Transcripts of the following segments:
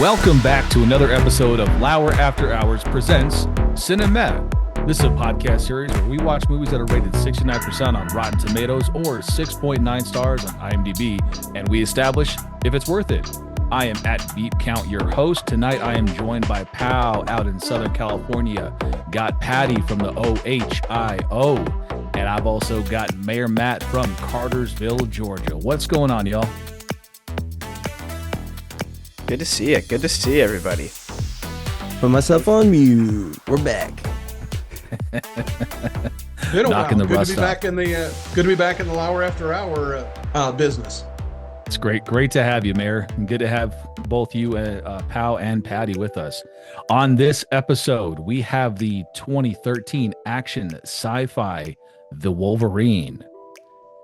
Welcome back to another episode of Lauer After Hours presents Cinemeh. This is a podcast series where we watch movies that are rated 69% on Rotten Tomatoes or 6.9 stars on IMDb, and we establish if it's worth it. I am at Beep Count, your host. Tonight I am joined by Pal out in Southern California. Got Paddy from the OHIO, and I've also got Mayor Matt from Cartersville, Georgia. What's going on, y'all? Good to see you. Good to see everybody. Put myself on mute. We're back. Knocking the good rust to be back in the good to be back in the Lauer After Hour business. It's great to have you, Mayor. And good to have both you, Pal and Paddy, with us. On this episode, we have the 2013 action sci-fi The Wolverine.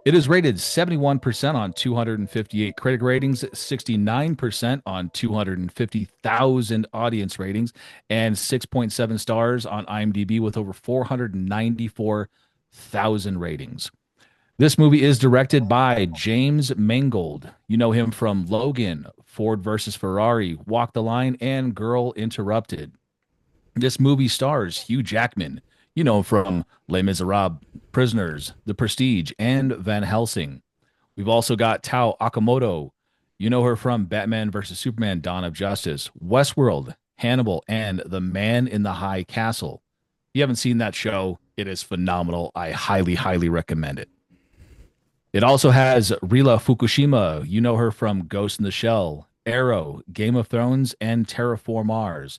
It is rated 71% on 258 critic ratings, 69% on 250,000 audience ratings, and 6.7 stars on IMDb with over 494,000 ratings. This movie is directed by James Mangold. You know him from Logan, Ford versus Ferrari, Walk the Line, and Girl Interrupted. This movie stars Hugh Jackman. You know him from Les Miserables, Prisoners, The Prestige, and Van Helsing. We've also got Tao Okamoto. You know her from Batman vs. Superman, Dawn of Justice, Westworld, Hannibal, and The Man in the High Castle. If you haven't seen that show, it is phenomenal. I highly recommend it. It also has Rila Fukushima. You know her from Ghost in the Shell, Arrow, Game of Thrones, and Terraform Mars.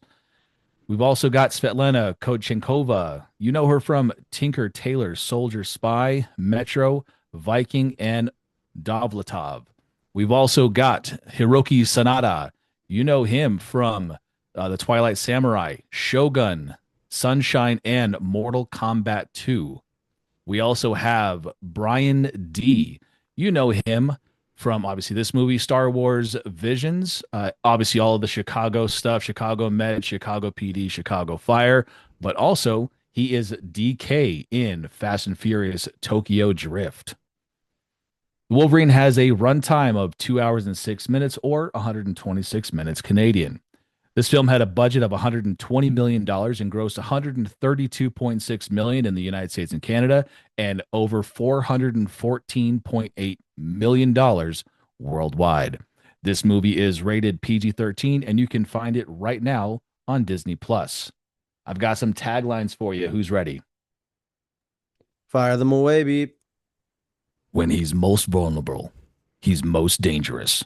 We've also got Svetlana Kodchenkova. You know her from Tinker Tailor Soldier Spy, Metro, Viking, and Dovlatov. We've also got Hiroki Sanada. You know him from The Twilight Samurai, Shogun, Sunshine, and Mortal Kombat 2. We also have Brian D. You know him from obviously this movie, Star Wars Visions, obviously all of the Chicago stuff, Chicago Med, Chicago PD, Chicago Fire, but also he is DK in Fast and Furious Tokyo Drift. Wolverine has a runtime of 2 hours and 6 minutes or 126 minutes Canadian. This film had a budget of $120 million and grossed $132.6 million in the United States and Canada and over $414.8 million worldwide. This movie is rated PG-13 and you can find it right now on Disney+. I've got some taglines for you. Who's ready? Fire them away, Beep. When he's most vulnerable, he's most dangerous.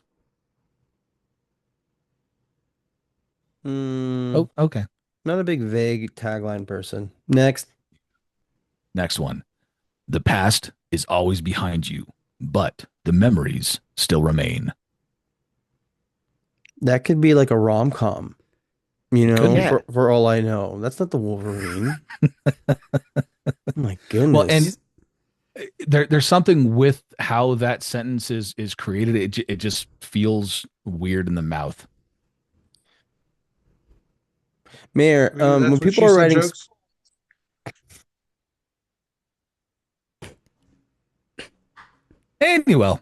Oh, okay. Not a big vague tagline person. Next one. The past is always behind you, but the memories still remain. That could be like a rom-com, you know, Yeah. for all I know. That's not the Wolverine. Oh my goodness. Well, and there's something with how that sentence is created. It just feels weird in the mouth. Mayor, Maybe that's when what people she are said writing jokes. Anyway,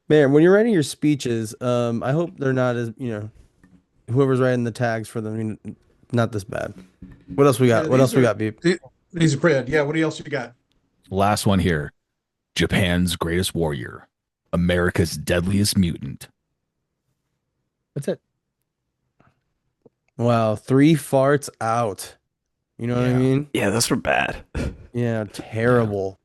Mayor, when you're writing your speeches, I hope they're not as, you know, whoever's writing the tags for them, not this bad. What else we got? Yeah, What these else we are- got, Beep? These are pretty. Yeah, what else you got? last one here. Japan's greatest warrior, America's deadliest mutant. That's it. Wow, 3 farts out. You know what I Yeah. mean? Yeah, those were bad. Yeah, terrible.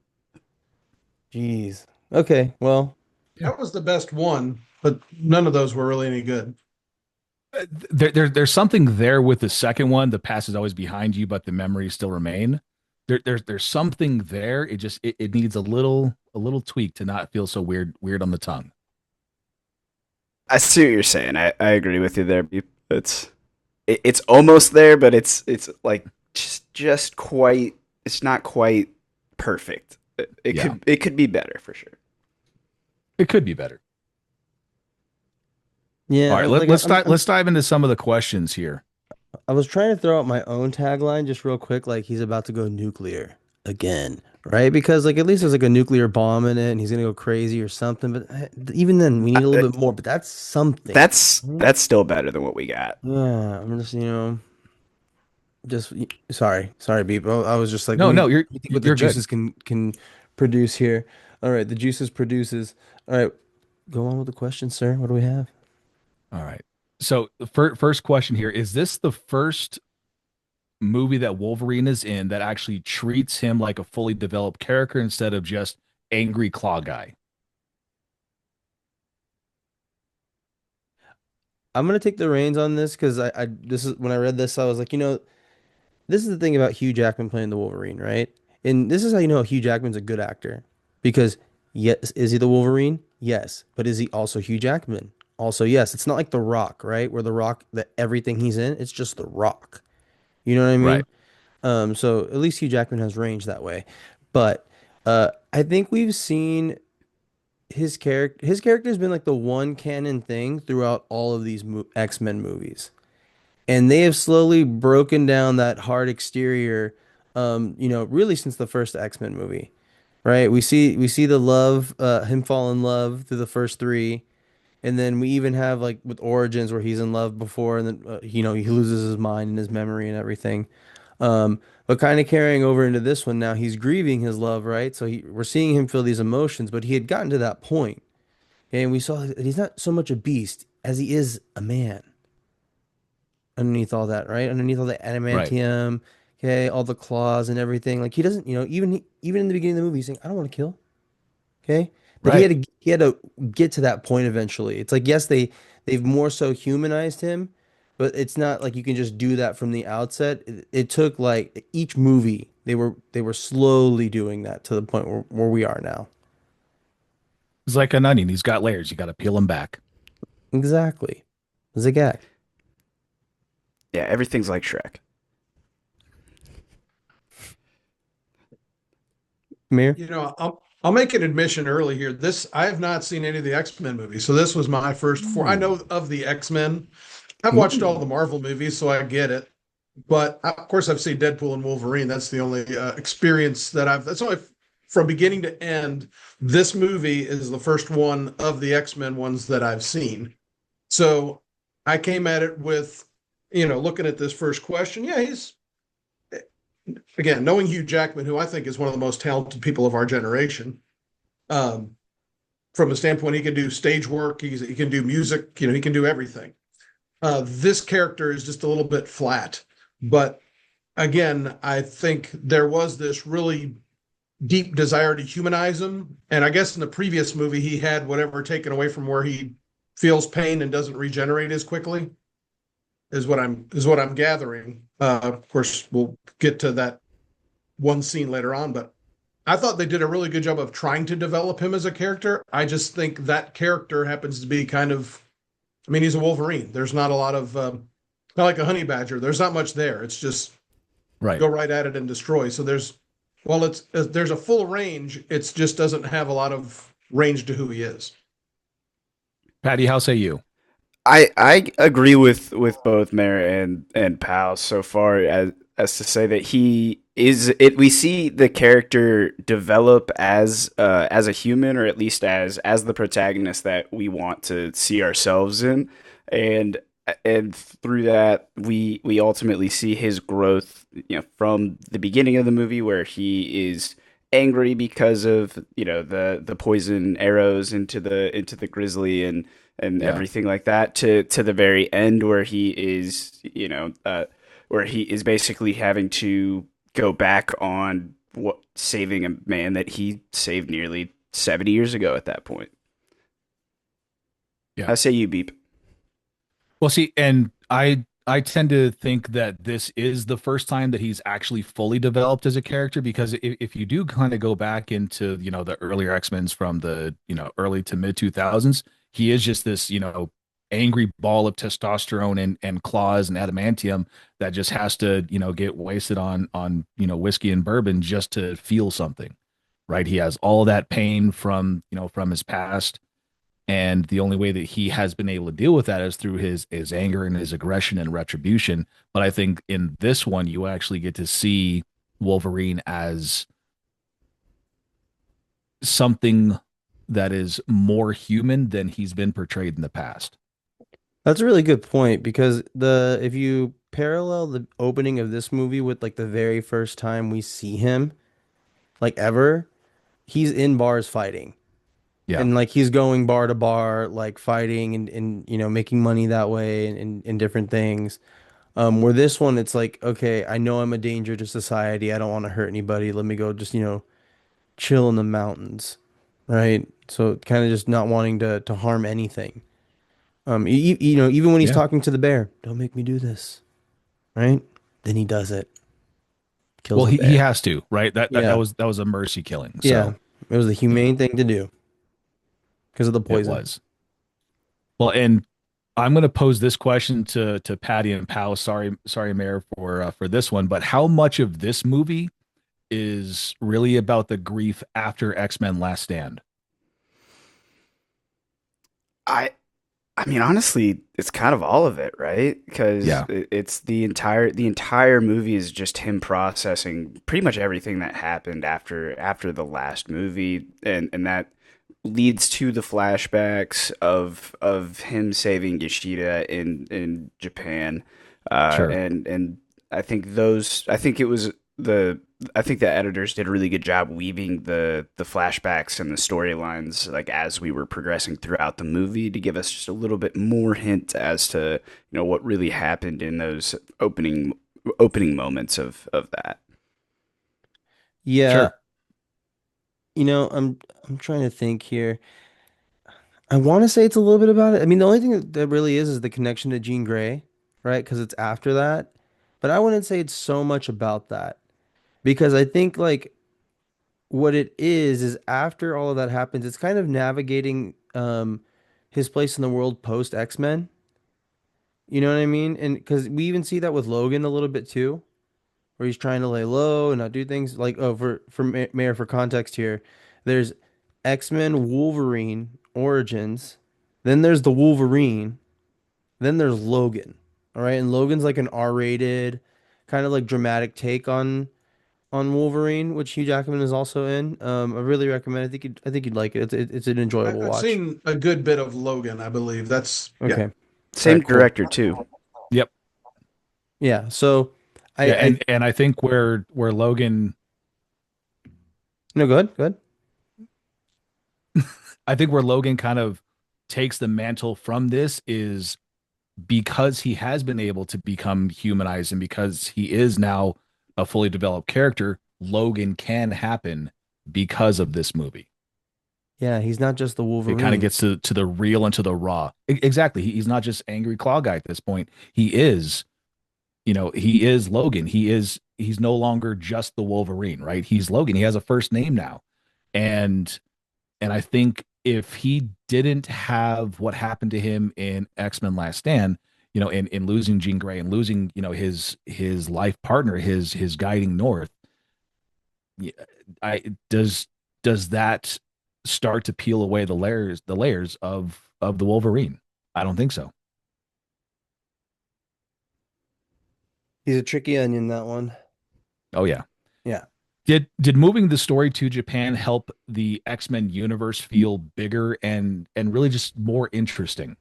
Jeez. Okay, well, That was the best one, but none of those were really any good. There's something there with the second one. The past is always behind you, but the memories still remain. There's something there. It needs a little tweak to not feel so weird on the tongue. I see what you're saying. I agree with you there. It's almost there, but it's like just quite. It's not quite perfect. It could be better for sure. It could be better. yeah. All right, like, let's dive into some of the questions here. I was trying to throw out my own tagline just real quick, like he's about to go nuclear again. right? Because like at least there's like a nuclear bomb in it, and he's gonna go crazy or something. But even then, we need a little bit more. But that's something. Right? That's still better than what we got. Yeah, I'm just just sorry, Beep. I was just like, No, no, let me think what the you're good. juices can produce here. All right, the juices produces. All right, go on with the question, sir. What do we have? All right. So the first question here is this the first movie that Wolverine is in that actually treats him like a fully developed character instead of just angry claw guy? I'm gonna take the reins on this because I this is when I read this, I was like, this is the thing about Hugh Jackman playing the Wolverine, right? And this is how you know Hugh Jackman's a good actor. Because yes, is he the Wolverine? Yes. But is he also Hugh Jackman? Also, yes. It's not like The Rock, right? Where The Rock, that everything he's in, it's just The Rock. You know what I Right. mean? So at least Hugh Jackman has range that way. But I think we've seen his character's been like the one canon thing throughout all of these X-Men movies. And they have slowly broken down that hard exterior, really since the first X-Men movie, right? We see the love, him fall in love through the first three, and then we even have like with Origins where he's in love before, and then he loses his mind and his memory and everything. But kind of carrying over into this one now, he's grieving his love, right? So we're seeing him feel these emotions, but he had gotten to that point, and we saw that he's not so much a beast as he is a man underneath all that, right? Underneath all the Right. adamantium, okay, all the claws and everything. Like he doesn't, even in the beginning of the movie, he's saying, "I don't want to kill." Okay, but he Right. had to get to that point eventually. It's like yes, they've more so humanized him, but it's not like you can just do that from the outset. It took like each movie they were slowly doing that to the point where we are now. He's like an onion. He's got layers. You got to peel him back. Exactly. Zagak. Yeah, everything's like Shrek. Mir. I'll make an admission early here. This I have not seen any of the X-Men movies, so this was my first four. I know of the X-Men. I've watched all Ooh. the Marvel movies, so I get it. But of course, I've seen Deadpool and Wolverine. That's the only experience that I've. That's only from beginning to end. This movie is the first one of the X-Men ones that I've seen. So I came at it with, looking at this first question. Yeah, he's again knowing Hugh Jackman, who I think is one of the most talented people of our generation. Um, from a standpoint, he can do stage work. He can do music. He can do everything. This character is just a little bit flat, but again, I think there was this really deep desire to humanize him. And I guess in the previous movie, he had whatever taken away from where he feels pain and doesn't regenerate as quickly, is what I'm gathering. Of course, we'll get to that one scene later on, but I thought they did a really good job of trying to develop him as a character. I just think that character happens to be kind of, I mean, he's a Wolverine. There's not a lot of, not like a honey badger. There's not much there. It's just Right. go right at it and destroy. So well, there's a full range. It just doesn't have a lot of range to who he is. Patty, how say you? I agree with both Mayor and Pal so far as to say that he is it. We see the character develop as a human, or at least as the protagonist that we want to see ourselves in, and and through that we ultimately see his growth. From the beginning of the movie where he is angry because of the poison arrows into the grizzly and Yeah. everything like that to the very end where he is where he is basically having to go back on what saving a man that he saved nearly 70 years ago at that point. Yeah. I say you beep. Well, see, and I tend to think that this is the first time that he's actually fully developed as a character because if you do kind of go back into, the earlier X-Men's from the, early to mid 2000s, he is just this, angry ball of testosterone and claws and adamantium that just has to, get wasted on, whiskey and bourbon just to feel something, right? He has all that pain from, from his past, and the only way that he has been able to deal with that is through his anger and his aggression and retribution. But I think in this one, you actually get to see Wolverine as something that is more human than he's been portrayed in the past. That's a really good point because the if you parallel the opening of this movie with like the very first time we see him, like ever, he's in bars fighting. Yeah. And like he's going bar to bar, like fighting and you know, making money that way and different things. Where this one, it's like, okay, I know I'm a danger to society. I don't want to hurt anybody. Let me go just, you know, chill in the mountains, right? So kind of just not wanting to harm anything. You know, even when he's Yeah. talking to the bear, don't make me do this, right? Then he does it, kills Well, the he bear. has to, right? That Yeah, was a mercy killing. yeah. So, It was the you know, humane thing to do because of the it poison. was. Well, and I'm going to pose this question to Patty and Pow. Sorry, Mayor, for this one. But how much of this movie is really about the grief after X-Men Last Stand? I I mean, honestly, it's kind of all of it, right? Because Yeah, it's the entire movie is just him processing pretty much everything that happened after the last movie, and that leads to the flashbacks of him saving Yoshida in Japan, sure. and I think it was the I think the editors did a really good job weaving the flashbacks and the storylines like as we were progressing throughout the movie to give us just a little bit more hint as to what really happened in those opening moments of that. Yeah, Sure. you know, I'm trying to think here. I want to say it's a little bit about it. I mean, the only thing that really is the connection to Jean Grey, right? Because it's after that. But I wouldn't say it's so much about that because I think like what it is after all of that happens, it's kind of navigating his place in the world post X-Men. You know what I mean? And because we even see that with Logan a little bit too, where he's trying to lay low and not do things like oh Mayor for context here, there's X-Men Wolverine Origins, then there's the Wolverine, then there's Logan. All right, and Logan's like an R-rated kind of like dramatic take on Wolverine, which Hugh Jackman is also in. I really recommend. I think you'd like it. It's an enjoyable I've watch. seen a good bit of Logan, I believe. That's yeah. Okay. All Same right. Cool. director too. Yep. Yeah. So Yeah, I and I think where Logan, no. Go ahead. Go ahead. I think where Logan kind of takes the mantle from this is because he has been able to become humanized and because he is now a fully developed character, Logan can happen because of this movie. Yeah. He's not just the It kind of Wolverine. gets to the real and to the raw. Exactly. He's not just angry claw guy at this point. He is, he is Logan. He's no longer just the Wolverine, right? He's Logan. He has a first name now. And I think if he didn't have what happened to him in X-Men Last Stand, in losing Jean Grey and losing, his life partner, his guiding north, y- I does that start to peel away the layers of the Wolverine? I don't think so. He's a tricky onion, that one. Oh yeah. Yeah. Did moving the story to Japan help the X-Men universe feel bigger and really just more interesting?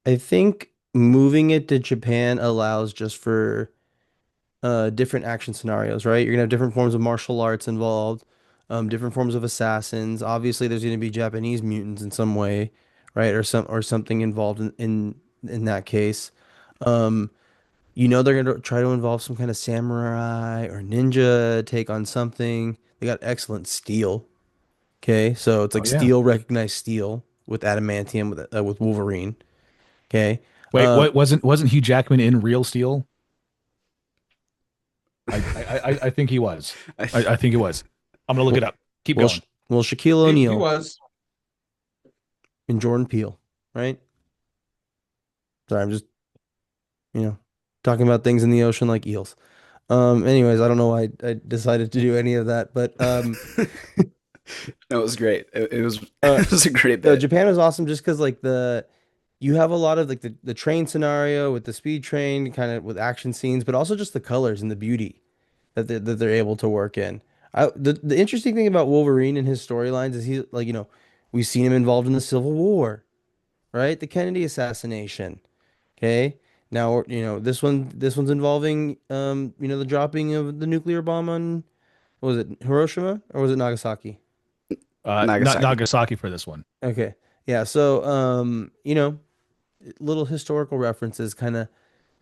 I think moving it to Japan allows just for different action scenarios, right? You're gonna have different forms of martial arts involved, different forms of assassins. Obviously, there's gonna be Japanese mutants in some way, right? Or something involved in that case. Um, you know they're gonna try to involve some kind of samurai or ninja take on something. They got excellent steel. Okay, so it's Oh like yeah. steel recognized steel with adamantium with Wolverine. Okay. Wait, Um, wasn't Hugh Jackman in Real Steel? I think he was. I, I think he was. I'm gonna look it well, up. Keep going. Shaquille He O'Neal was. and Jordan Peele, right? Sorry, I'm just, you know, talking about things in the ocean like eels. Anyways, I don't know why I decided to do any of that, but that was great. It was uh, it was a great bit. Japan was awesome just because like you have a lot of like the train scenario with the speed train, kind of with action scenes, but also just the colors and the beauty that they're able to work in. The interesting thing about Wolverine and his storylines is he's like, we've seen him involved in the Civil War, right? The Kennedy assassination. Okay. Now, this one's involving, the dropping of the nuclear bomb on, what was it, Hiroshima or was it Nagasaki? Not Nagasaki. Nagasaki for this one. Okay. Yeah. So, little historical references kind of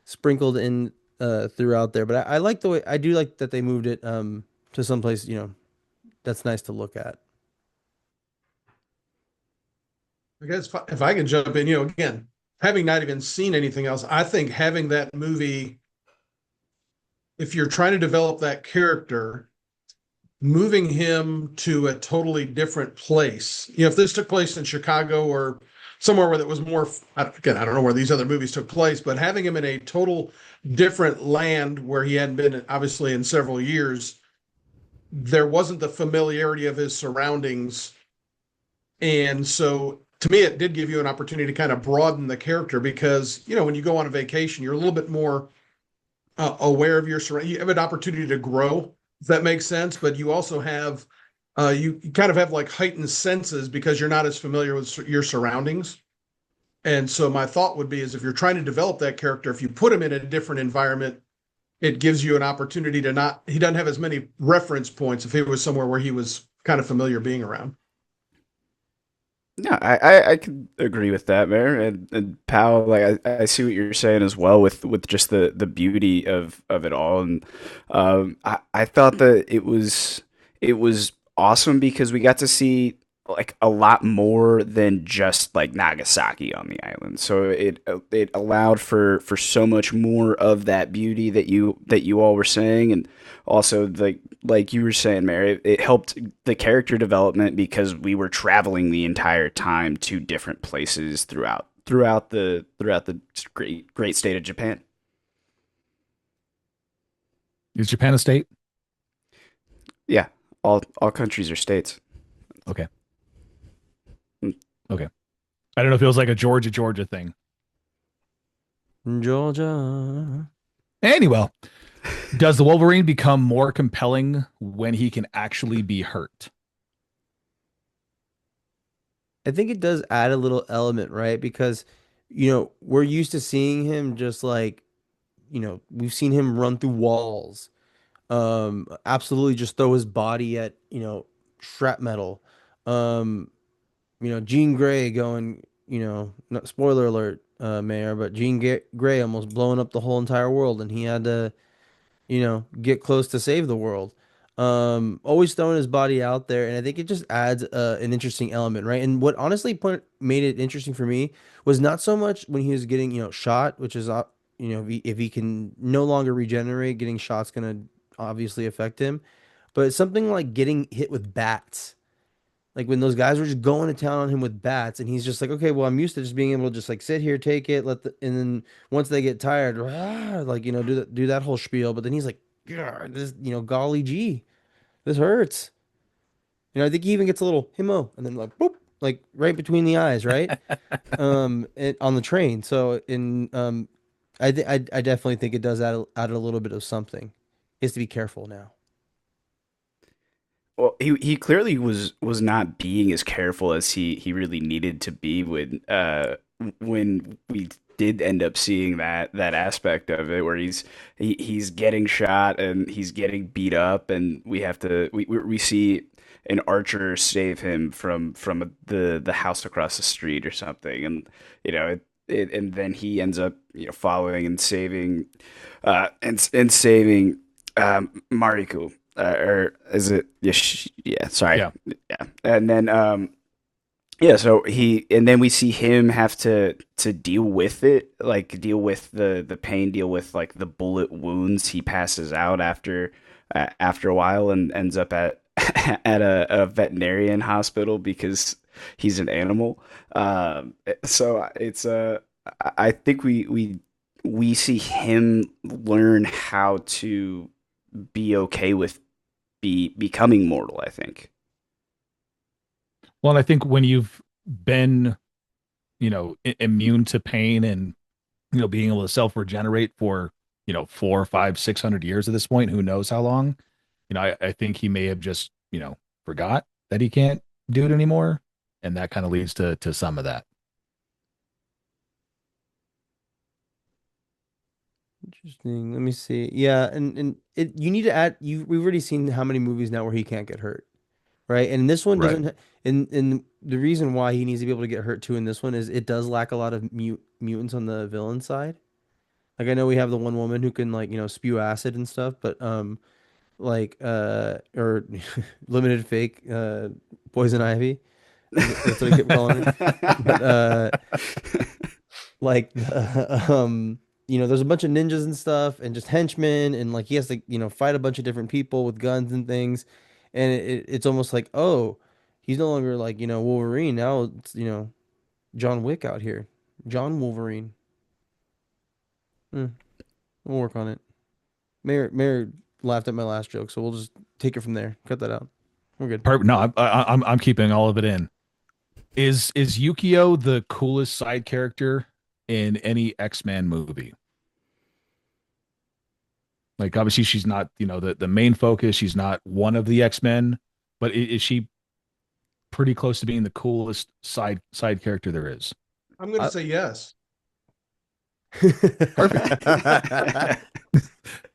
sprinkled in throughout there. But I like the way I do like that they moved it to someplace, that's nice to look at. I guess if I can jump in, again, having not even seen anything else, I think having that movie, if you're trying to develop that character, moving him to a totally different place. If this took place in Chicago or somewhere where that was more, again, I don't know where these other movies took place, but having him in a total different land where he hadn't been obviously in several years, there wasn't the familiarity of his surroundings. And so to me, it did give you an opportunity to kind of broaden the character because, when you go on a vacation, you're a little bit more aware of your surroundings. You have an opportunity to grow, if that makes sense. But you also have, you kind of have like heightened senses because you're not as familiar with your surroundings. And so my thought would be is if you're trying to develop that character, if you put him in a different environment, it gives you an opportunity to not, he doesn't have as many reference points if he was somewhere where he was kind of familiar being around. Yeah, I could agree with that, Mayor. And Pal, like I see what you're saying as well with just the beauty of it all. And I thought that it was awesome because we got to see like a lot more than just like Nagasaki on the island. So it allowed for so much more of that beauty that you all were saying, and also like you were saying, Mary, it helped the character development because we were traveling the entire time to different places throughout the great state of Japan. Is Japan a state? Yeah, all countries are states. Okay. Okay. I don't know if it was like a Georgia thing. Georgia. Anyway, does the Wolverine become more compelling when he can actually be hurt? I think it does add a little element, right? Because, we're used to seeing him just like, we've seen him run through walls, absolutely just throw his body at, shrapnel. Um, Jean Grey going, not spoiler alert, Mayor, but Grey almost blowing up the whole entire world, and he had to, get close to save the world. Always throwing his body out there, and I think it just adds an interesting element, right? And what honestly made it interesting for me was not so much when he was getting, shot, which is, if he can no longer regenerate, getting shot's gonna obviously affect him, but it's something like getting hit with bats. Like when those guys were just going to town on him with bats, and he's just like, okay, well, I'm used to just being able to just like sit here, take it, and then once they get tired, like do that whole spiel. But then he's like, "Yeah, this, golly gee, this hurts." I think he even gets a little himo, and then like boop, like right between the eyes, right? On the train. So I definitely think it does add a little bit of something. He has to be careful now. Well, he clearly was not being as careful as he really needed to be when we did end up seeing that aspect of it where he's getting shot and he's getting beat up and we see an archer save him from the house across the street or something, and and then he ends up following and saving and saving Mariko, or is it? Yeah, yeah. Sorry. Yeah. Yeah, and then yeah. So and then we see him have to deal with it, like deal with the pain, deal with like the bullet wounds. He passes out after a while and ends up at at a veterinarian hospital because he's an animal. So it's I think we see him learn how to be okay with becoming mortal, I think. Well, and I think when you've been, immune to pain and, being able to self regenerate for, 4, 5, 600 years at this point, who knows how long, I think he may have just, forgot that he can't do it anymore. And that kind of leads to some of that. Interesting. Let me see. Yeah, and you need to add we've already seen how many movies now where he can't get hurt, right? And this one Right. doesn't and the reason why he needs to be able to get hurt too in this one is it does lack a lot of mutants on the villain side. Like I know we have the one woman who can like, spew acid and stuff, but like or limited fake poison ivy. That's what I keep calling her. But like there's a bunch of ninjas and stuff and just henchmen and like he has to fight a bunch of different people with guns and things and it's almost like, oh, he's no longer like Wolverine. Now it's John Wick out here, John Wolverine. We'll work on it. Mayor laughed at my last joke, so we'll just take it from there, cut that out. We're good. Perfect. No, I'm keeping all of it in. Is Yukio the coolest side character in any X-Men movie? Like obviously she's not, the main focus. She's not one of the X-Men, but is she pretty close to being the coolest side character there is? I'm going to say yes.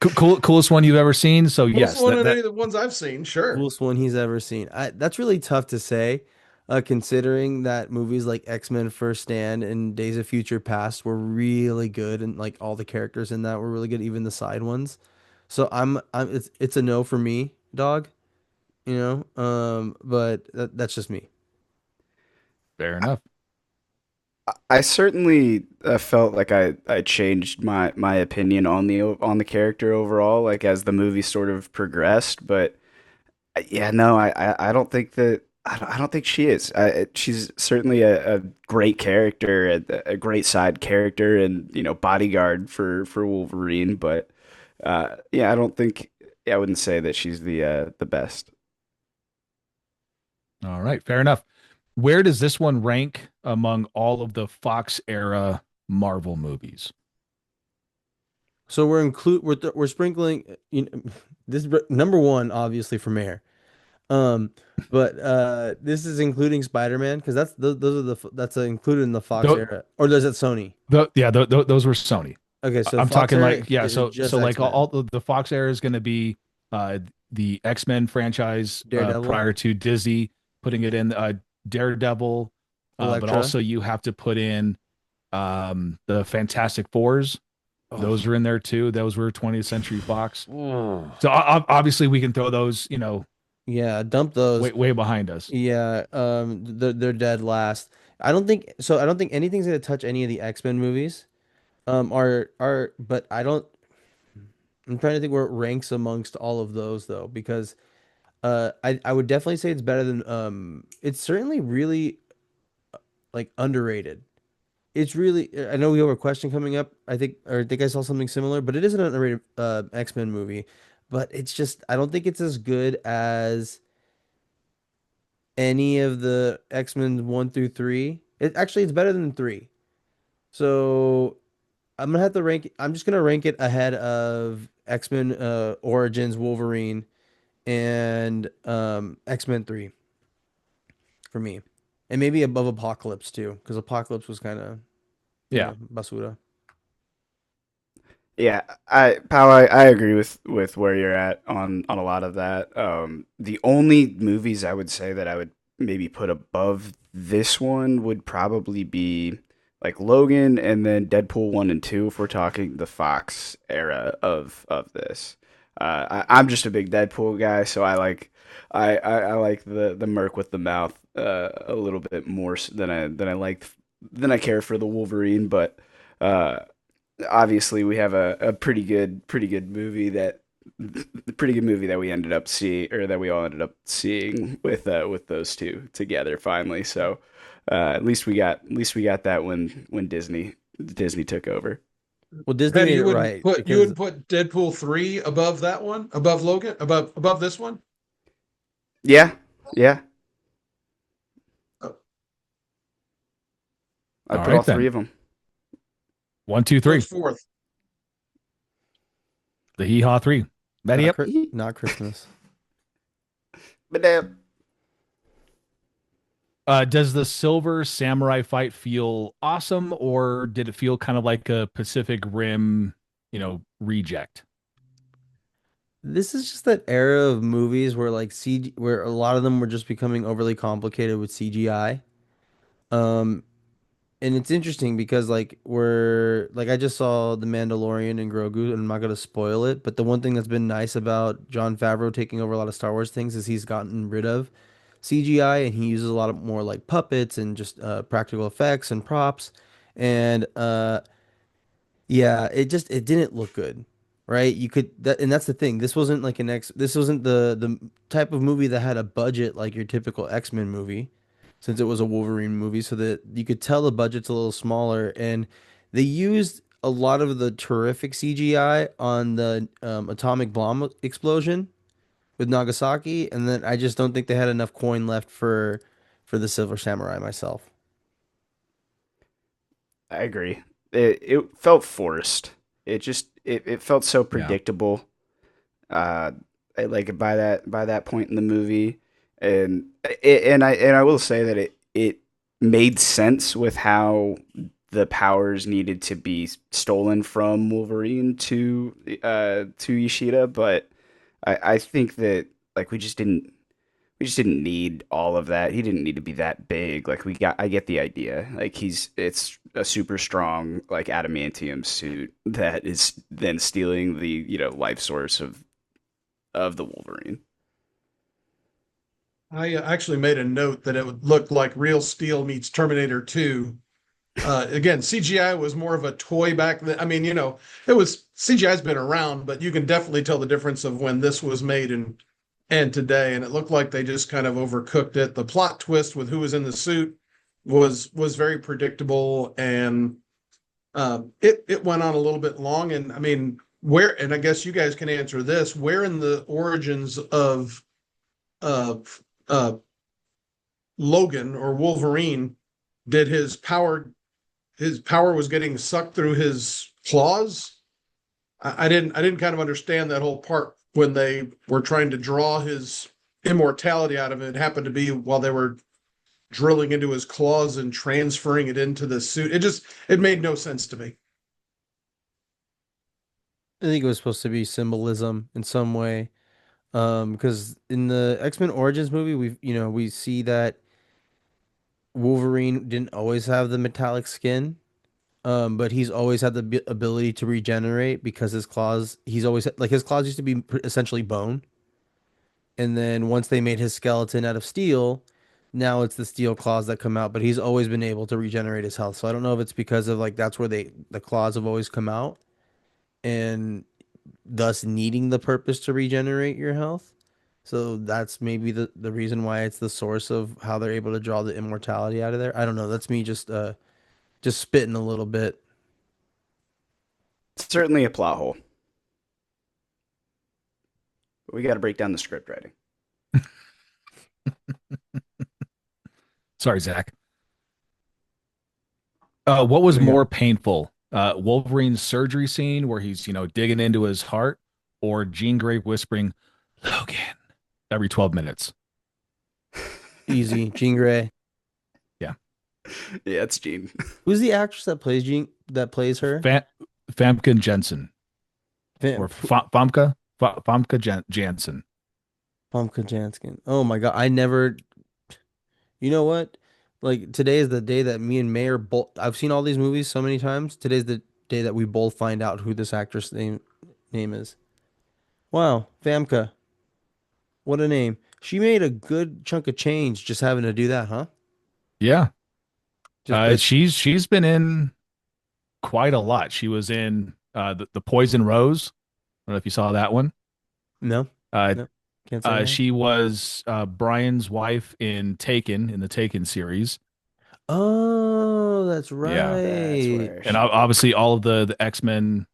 Coolest one you've ever seen. So yes, One of any of the ones I've seen, sure. Coolest one he's ever seen. That's really tough to say, considering that movies like X-Men First Stand and Days of Future Past were really good, and like all the characters in that were really good, even the side ones. So it's a no for me, dog. But that's just me. fair enough. I certainly felt like I changed my opinion on the character overall, like as the movie sort of progressed. But yeah, no, I don't think that I don't think she is. She's certainly a great character, a great side character, and bodyguard for Wolverine. But yeah, I don't think I wouldn't say that she's the best. All right, fair enough. Where does this one rank among all of the Fox era Marvel movies? So we're sprinkling this number one obviously for Mayor. Um, but this is including Spider-Man because those are that's included in the Fox Tho- era, or is it Sony? those were Sony. Okay, so I'm Fox talking era like, yeah, is just so like X-Men, all the Fox era is going to be uh the X-Men franchise Daredevil, prior to Disney putting it in, Daredevil, but Elektra. also you have to put in the Fantastic Fours. Those Oh, are in there too. Those were 20th Century Fox. oh. So obviously we can throw those, Yeah, dump those. way behind us. Yeah, they're dead last. I don't think so. I don't think anything's gonna touch any of the X-Men movies. But I don't. I'm trying to think where it ranks amongst all of those though, because I would definitely say it's better than it's certainly really like underrated. It's really I know we have a question coming up. I think I saw something similar, but it is an underrated X-Men movie. But it's just I don't think it's as good as any of the X-Men 1 through 3. It's better than 3. So I'm just gonna rank it ahead of X-Men Origins Wolverine and X-Men 3 for me. And maybe above Apocalypse too, because Apocalypse was kind of, Yeah. basura. Yeah, I agree with where you're at on a lot of that. The only movies I would say that I would maybe put above this one would probably be like Logan and then Deadpool 1 and 2 if we're talking the Fox era of this. I'm just a big Deadpool guy, so I like the Merc with the mouth a little bit more than I care for the Wolverine, but uh obviously we have a pretty good movie that we ended up seeing, or that we all ended up seeing with those two together finally. So at least we got that when Disney took over. Well, Disney Patty, made it right you because wouldn't put Deadpool 3 above that one, above Logan, above this one. Yeah, yeah. Oh, I All put all right three then. of them. 1, 2, 3. what's fourth? The Hee Haw 3. Matty not up. Not Christmas. But Does the Silver Samurai fight feel awesome, or did it feel kind of like a Pacific Rim, reject? This is just that era of movies where like CG, where a lot of them were just becoming overly complicated with CGI. Um, and it's interesting because I just saw The Mandalorian and Grogu, and I'm not gonna spoil it, but the one thing that's been nice about Jon Favreau taking over a lot of Star Wars things is he's gotten rid of CGI and he uses a lot of more like puppets and just practical effects and props. And yeah, it didn't look good, right? And that's the thing. This wasn't the type of movie that had a budget like your typical X-Men movie, since it was a Wolverine movie, so that you could tell the budget's a little smaller, and they used a lot of the terrific CGI on the atomic bomb explosion with Nagasaki, and then I just don't think they had enough coin left for the Silver Samurai myself. I agree. It felt forced. It felt so Yeah. predictable. Uh, like by that point in the movie, and and I will say that it made sense with how the powers needed to be stolen from Wolverine to Ishida, but I think that like we just didn't need all of that. He didn't need to be that big. Like I get the idea. Like it's a super strong like adamantium suit that is then stealing the life source of the Wolverine. I actually made a note that it would look like Real Steel meets Terminator 2. Again, CGI was more of a toy back then. I mean, it was CGI's been around, but you can definitely tell the difference of when this was made and today. And it looked like they just kind of overcooked it. The plot twist with who was in the suit was very predictable, and it went on a little bit long. And I mean, and I guess you guys can answer this: where in the origins of Logan or Wolverine did his power was getting sucked through his claws? I didn't kind of understand that whole part when they were trying to draw his immortality out of it. It happened to be while they were drilling into his claws and transferring it into the suit. It made no sense to me. I think it was supposed to be symbolism in some way. Because in the X-Men Origins movie, we see that Wolverine didn't always have the metallic skin, but he's always had the ability to regenerate because his claws used to be essentially bone, and then once they made his skeleton out of steel, now it's the steel claws that come out. But he's always been able to regenerate his health. So I don't know if it's because of like that's where the claws have always come out, and thus needing the purpose to regenerate your health. So that's maybe the reason why it's the source of how they're able to draw the immortality out of there. I don't know. That's me just spitting a little bit. It's certainly a plot hole. But we got to break down the script writing. Sorry, Zach. What was There we go. more painful? Wolverine's surgery scene where he's, digging into his heart, or Jean Grey whispering, Logan, every 12 minutes? Easy. Jean Grey. Yeah. Yeah, it's Gene. Who's the actress that plays her? Fa- Famke Jensen or Vamp. Famke Janssen. Famke Janssen. Oh my God. You know what? Like today is the day that me and Mayor both. I've seen all these movies so many times. Today's the day that we both find out who this actress name is. Wow, Famke. What a name. She made a good chunk of change just having to do that, huh? Yeah. Just but She's been in quite a lot. She was in the Poison Rose. I don't know if you saw that one. no, Uh, no, can't say I have. she was Brian's wife in Taken, in the Taken series. Oh, that's Yeah. That's right. where And she. obviously all of the X-Men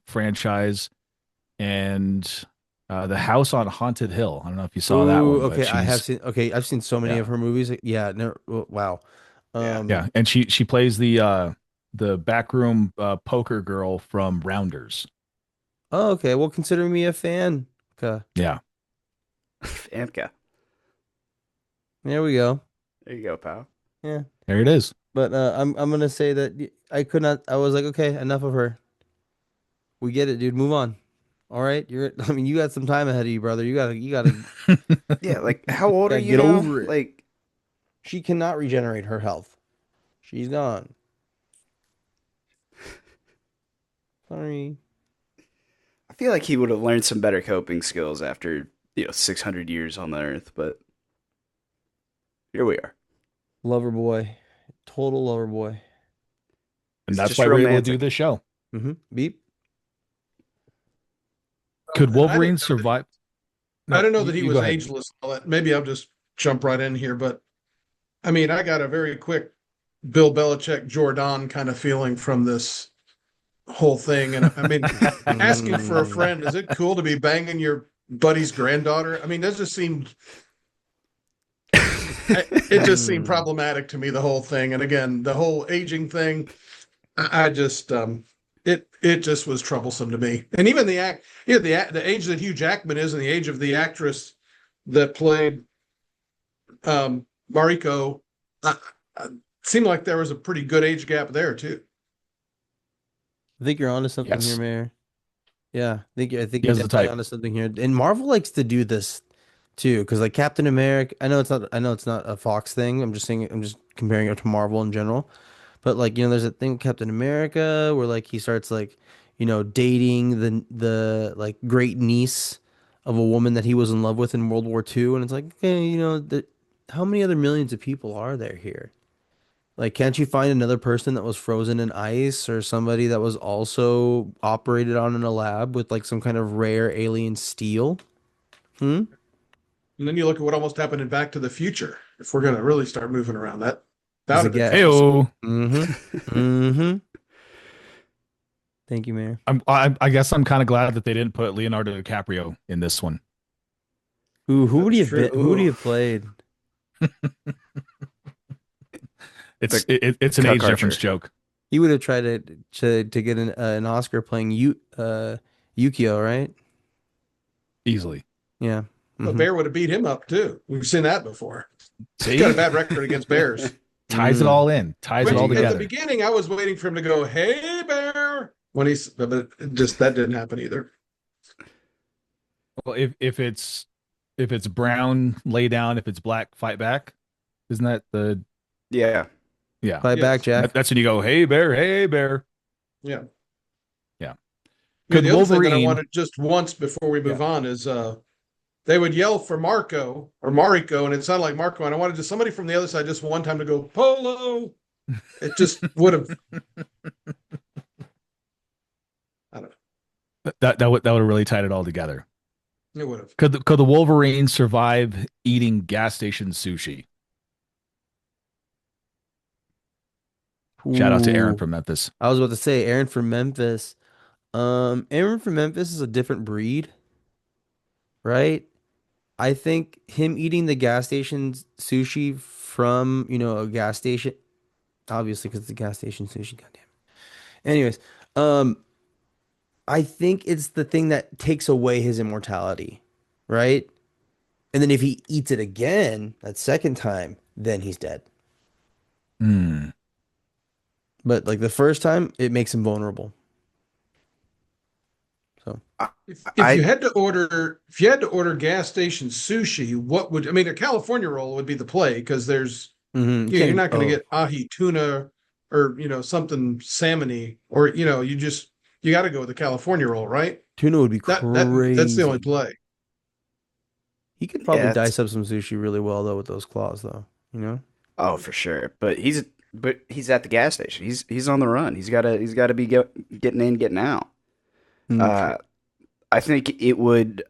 franchise, and the House on Haunted Hill. I don't know if you saw that Ooh, one, but okay. I have she's seen. Okay, I've seen so many yeah. of her movies. Yeah, no, wow. Yeah. Um, Yeah, and she plays the backroom poker girl from Rounders. oh, okay. Well, consider me a fan. Okay. Yeah. Famke. There we go. There you go, pal. Yeah. There it is. But I'm gonna say that I could not. I was like, okay, enough of her. We get it, dude. Move on. All right, you're. I mean, you got some time ahead of you, brother. You gotta Yeah, like how old are you get now? over it. Like, She cannot regenerate her health. She's gone. Sorry. I feel like he would have learned some better coping skills after 600 years on the earth, but here we are. Lover boy, total lover boy. And It's that's just why we're able to do romantic. this show. Beep. Could And I Wolverine didn't know that survive? I No, didn't know that he you go was ahead. ageless. And all that. Maybe I'll just jump right in here, but I mean, I got a very quick Bill Belichick Jordan kind of feeling from this whole thing. And I mean, asking for a Mm. friend, is it cool to be banging your buddy's granddaughter? I mean, that just seemed it just seemed Mm. problematic to me, the whole thing. And again, the whole aging thing, I just it just was troublesome to me. And even the age that Hugh Jackman is and the age of the actress that played Mariko, uh, seemed like there was a pretty good age gap there too. I think you're onto something here, Yes. Mayor. Yeah, I think He you're has the definitely type. onto something here. And Marvel likes to do this too, because like Captain America, I know it's not a Fox thing. I'm just comparing it to Marvel in general. But like, there's a thing with Captain America where like he starts like, dating the like great niece of a woman that he was in love with in World War II, and it's like, okay, how many other millions of people are there here? Like, can't you find another person that was frozen in ice or somebody that was also operated on in a lab with like some kind of rare alien steel? Hmm? And then you look at what almost happened in Back to the Future. If we're going to really start moving around, that Is would a have been get. troublesome. Heyo. Mm-hmm. Mm-hmm. Thank you, Mayor. I guess I'm kind of glad that they didn't put Leonardo DiCaprio in this one. Ooh, who would That's he have true. been? Who would he Ooh, have played? It's the it's an Cuck age difference Archer. joke. He would have tried to get an Oscar playing Yukio, right? Easily. Yeah. A Mm-hmm. bear would have beat him up too. We've seen that before. He's got a See? bad record against bears. Ties it Mm. all in. Ties it There Which all you at go. the together. beginning I was waiting for him to go, "Hey, bear," when but it just that didn't happen either. Well, if it's brown, lay down. If it's black, fight back. Isn't that the Yeah. yeah? Fight back, Yes. Jack. That's when you go, hey bear, hey bear. Yeah. Yeah. Yeah. Could The other thing that I Wolverine? wanted just once before we Yeah. move on is they would yell for Marco or Mariko, and it sounded like Marco, and I wanted just somebody from the other side just one time to go Polo. It just would have. I don't That would have really tied it all together. know. It would have. Could the Wolverine survive eating gas station sushi? Shout out to Aaron Ooh. from Memphis. I was about to say Aaron from Memphis. Aaron from Memphis is a different breed, right? I think him eating the gas station sushi from, a gas station, obviously because it's a gas station sushi, goddamn. Anyways, um, I think it's the thing that takes away his immortality, right? And then if he eats it again, that second time, then he's dead. Hmm. But like the first time, it makes him vulnerable. So, I, If you I had to order gas station sushi, what would I mean? A California roll would be the play because you you're can't. not going to Oh, get ahi tuna or something salmony or you got to go with the California roll, right? tuna would be That's the only crazy. play. He could probably yeah, dice up some sushi really well though with those claws, though. You know? oh for sure. But he's at the gas station. He's on the run. He's gotta be getting in, getting out. True. Uh, I think it would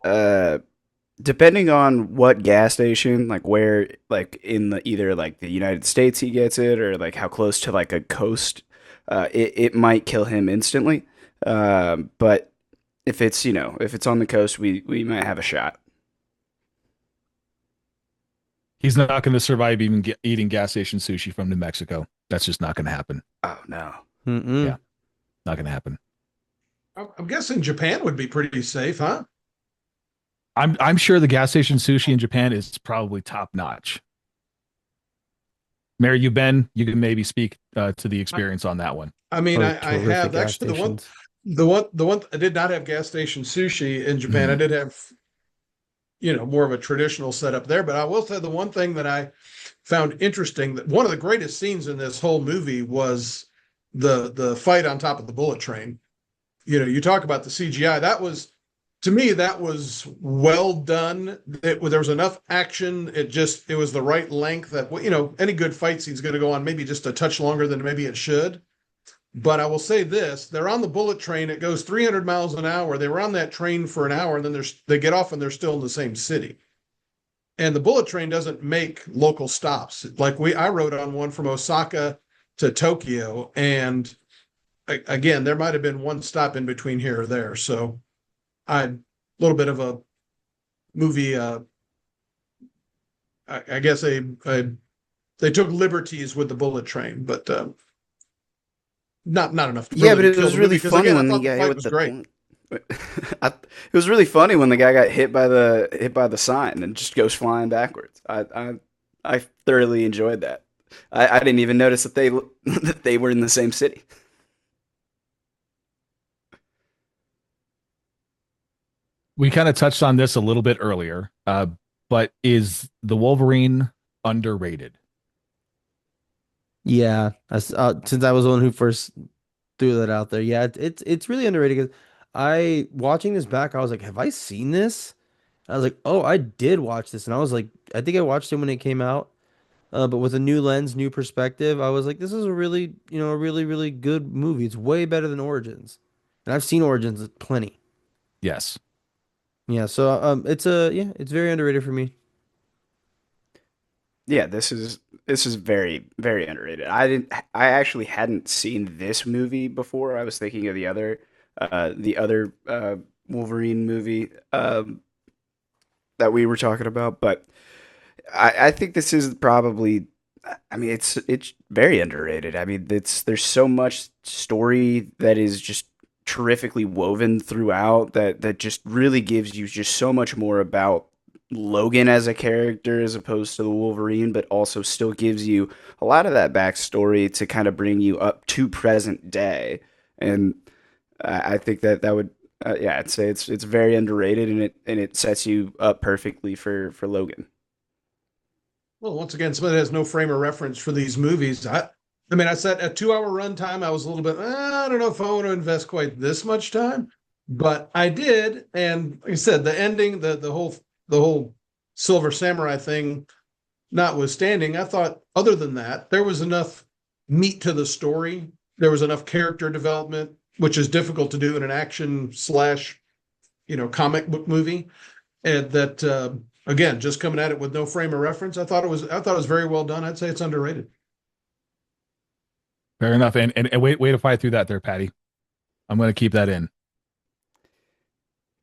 depending on what gas station, like where, like in the either like the United States he gets it, or like how close to like a coast, it might kill him instantly. But if it's on the coast, we might have a shot. He's not going to survive even eating gas station sushi from New Mexico. That's just not going to happen. Oh no. Mm-mm. Yeah. Not going to happen. I'm guessing Japan would be pretty safe, huh? I'm sure the gas station sushi in Japan is probably top notch. Mary, you can maybe speak to the experience on that one. I mean, Or I terrific have gas actually stations. the one I did not have gas station sushi in Japan. I Mhm. did have, more of a traditional setup there. But I will say the one thing that I found interesting, that one of the greatest scenes in this whole movie was the fight on top of the bullet train. You talk about the CGI. That was, to me, that was well done. There was enough action. It was the right length that, any good fight scene's going to go on maybe just a touch longer than maybe it should. But I will say this: they're on the bullet train. It goes 300 miles an hour. They were on that train for an hour, and then they get off and they're still in the same city. And the bullet train doesn't make local stops. Like I rode on one from Osaka to Tokyo, and again, there might have been one stop in between here or there. So a little bit of a movie. I guess they took liberties with the bullet train, but not enough to Yeah, but really it kill was the movie. really Because funny again, I when the thought the guy fight with was the great. plane. It was really funny when the guy got hit by the sign and just goes flying backwards. I thoroughly enjoyed that. I didn't even notice that they that they were in the same city. We kind of touched on this a little bit earlier, but is the Wolverine underrated? Yeah, since I was the one who first threw that out there. Yeah, it's really underrated because I watching this back, I was like, have I seen this? I was like, oh, I did watch this, and I was like, I think I watched it when it came out, but with a new lens, new perspective, I was like, this is a really, a really, really good movie. It's way better than Origins, and I've seen Origins plenty. Yes. Yeah, so yeah, it's very underrated for me. Yeah, this is very very underrated. I actually hadn't seen this movie before. I was thinking of the other Wolverine movie that we were talking about, but I think this is probably. I mean, it's very underrated. I mean, there's so much story that is just terrifically woven throughout that just really gives you just so much more about Logan as a character as opposed to the Wolverine, but also still gives you a lot of that backstory to kind of bring you up to present day. And I think that would, yeah, I'd say it's very underrated, and it sets you up perfectly for Logan. Well, once again, somebody that has no frame of reference for these movies. I mean, I said a 2 hour runtime. I was a little bit, I don't know if I want to invest quite this much time, but I did. And like I said, the ending, the whole Silver Samurai thing notwithstanding, I thought other than that, there was enough meat to the story. There was enough character development, which is difficult to do in an action slash, comic book movie. And that again, just coming at it with no frame of reference, I thought it was very well done. I'd say it's underrated. Fair enough. And way to fight through that there, Patty. I'm going to keep that in.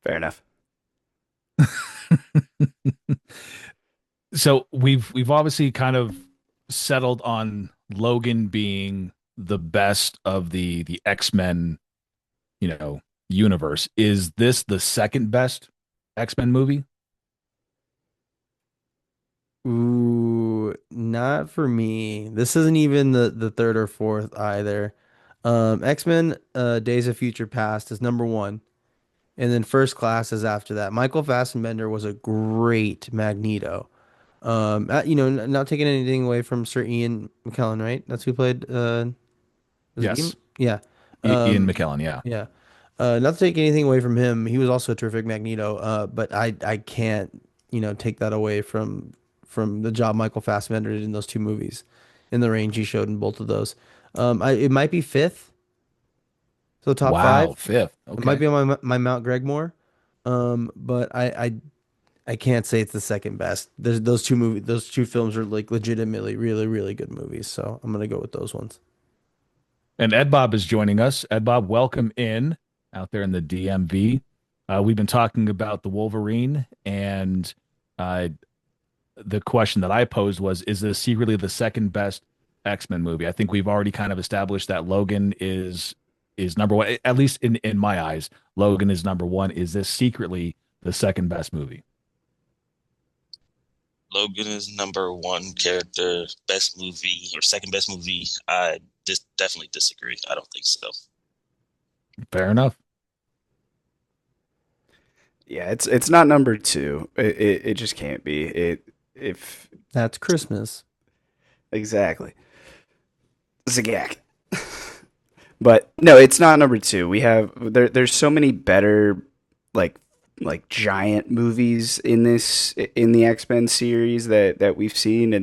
Fair enough. So we've obviously kind of settled on Logan being the best of the X-Men, universe. Is this the second best X-Men movie? Ooh, not for me. This isn't even the third or fourth either. X-Men Days of Future Past is number one, and then First Class is after that. Michael Fassbender was a great Magneto. Not taking anything away from Sir Ian McKellen, right? That's who played was it Ian? Yes. Yeah. Ian Um McKellen, yeah. yeah. Not to take anything away from him. He was also a terrific Magneto. But I can't, take that away from the job Michael Fassbender did in those two movies, in the range he showed in both of those. It might be fifth, so top Wow, five. fifth. It might Okay. be on my Mount Gregmore. But I can't say it's the second best. Those two films are like legitimately really, really good movies. So I'm gonna go with those ones. And Ed Bob is joining us. Ed Bob, welcome in out there in the DMV. We've been talking about the Wolverine, and uh, the question that I posed was, is this secretly the second best X-Men movie? I think we've already kind of established that Logan is number one, at least in my eyes. Logan is number one. Is this secretly the second best movie? Logan is number one character, best movie or second best movie. I just definitely disagree. I don't think so. Fair enough. Yeah, it's not number two. It just can't be. It if That's Christmas. exactly Zagak. But no, it's not number two. There's so many better like giant movies in the X-Men series that we've seen,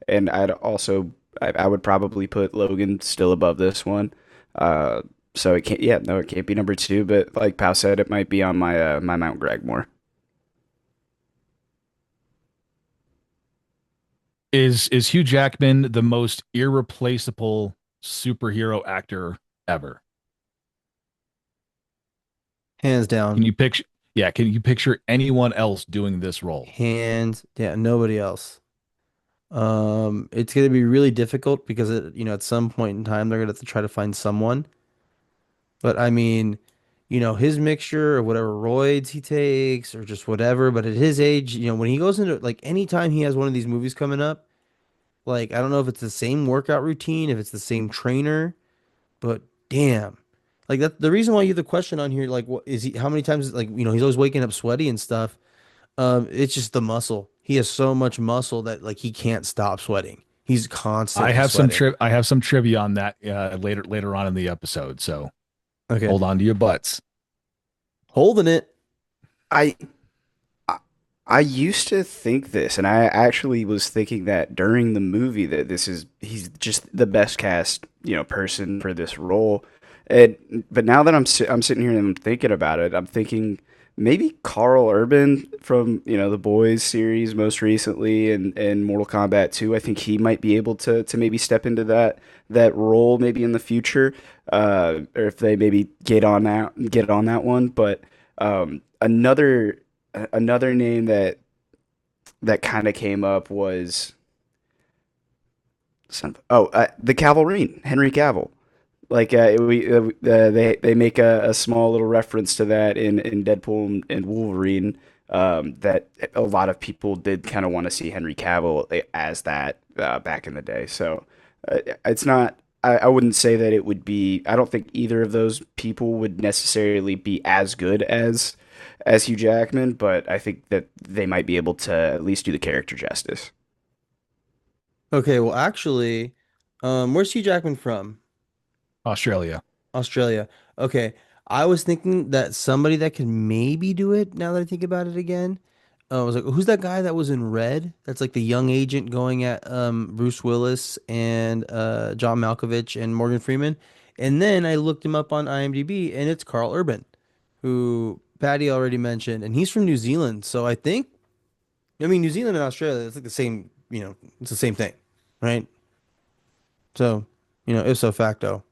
and I would probably put Logan still above this one. Uh, so it can't, yeah, no, it can't be number two. But like Pal said, it might be on my Mount Gregmore. Is Hugh Jackman the most irreplaceable superhero actor ever? Hands Can down. you picture? Yeah, can you picture anyone else doing this role? Hands down. Nobody else. It's gonna be really difficult because at some point in time they're gonna have to try to find someone. But I mean, his mixture of whatever roids he takes or just whatever, but at his age, when he goes into like anytime he has one of these movies coming up, like I don't know if it's the same workout routine, if it's the same trainer, but damn. Like that the reason why you have the question on here, like what is he how many times like he's always waking up sweaty and stuff. It's just the muscle. He has so much muscle that like he can't stop sweating. He's constantly sweating. I have some trivia on that later on in the episode. So Okay. hold on to your butts. Holding it. I I used to think this, and I actually was thinking that during the movie that he's just the best cast, person for this role. But now that I'm sitting here and I'm thinking about it, I'm thinking maybe Carl Urban from the Boys series most recently and Mortal Kombat 2. I think he might be able to maybe step into that role maybe in the future, or if they maybe get on that one. But another name that kind of came up was the Cavalrine, Henry Cavill. Like they make a small little reference to that in Deadpool and Wolverine. That a lot of people did kind of want to see Henry Cavill as that back in the day. So it's not. I wouldn't say that it would be. I don't think either of those people would necessarily be as good as Hugh Jackman, but I think that they might be able to at least do the character justice. Okay, well actually, where's Hugh Jackman from? Australia. Australia. Okay. I was thinking that somebody that could maybe do it now that I think about it again. I was like, who's that guy that was in Red? That's like the young agent going at Bruce Willis and John Malkovich and Morgan Freeman. And then I looked him up on IMDb and it's Carl Urban, who Paddy already mentioned, and he's from New Zealand. So I mean, New Zealand and Australia, it's like the same, it's the same thing, right? So, ipso facto.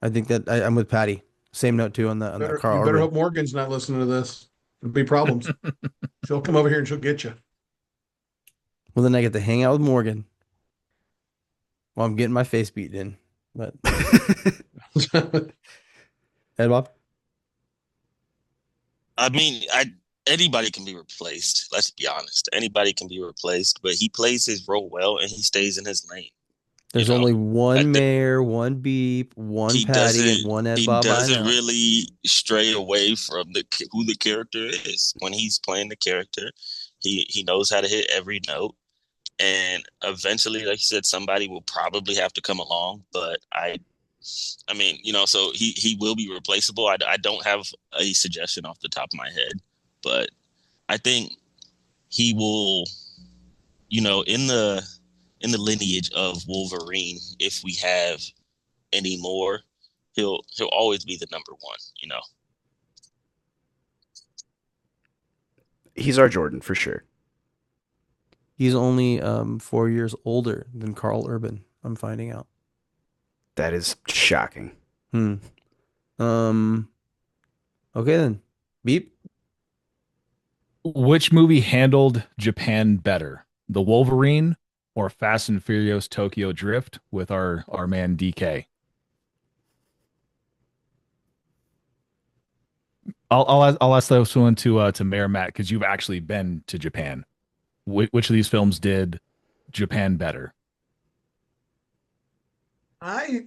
I think that I'm with Patty. Same note too on that You Carl better Urban. hope Morgan's not listening to this. There'll be problems. She'll come over here and she'll get you. Well, then I get to hang out with Morgan while I'm getting my face beaten in. But Ed Bob, I mean, I anybody can be replaced. Let's be honest. Anybody can be replaced, but he plays his role well and he stays in his lane. You there's know, only I one think Mayor, one Beep, one he Patty, and doesn't one Ed he Bob I doesn't know. really stray away from who the character is when he's playing the character. He knows how to hit every note, and eventually, like you said, somebody will probably have to come along. But I mean, so he will be replaceable. I don't have a suggestion off the top of my head, but I think he will, in the lineage of Wolverine, if we have any more, he'll always be the number one. He's our Jordan for sure. He's only 4 years older than Carl Urban. I'm finding out. That is shocking. Hmm. Um. Okay then. Beep. Which movie handled Japan better, the Wolverine or Fast and Furious Tokyo Drift with our man DK? I'll ask this one to Mayor Matt because you've actually been to Japan. which of these films did Japan better? I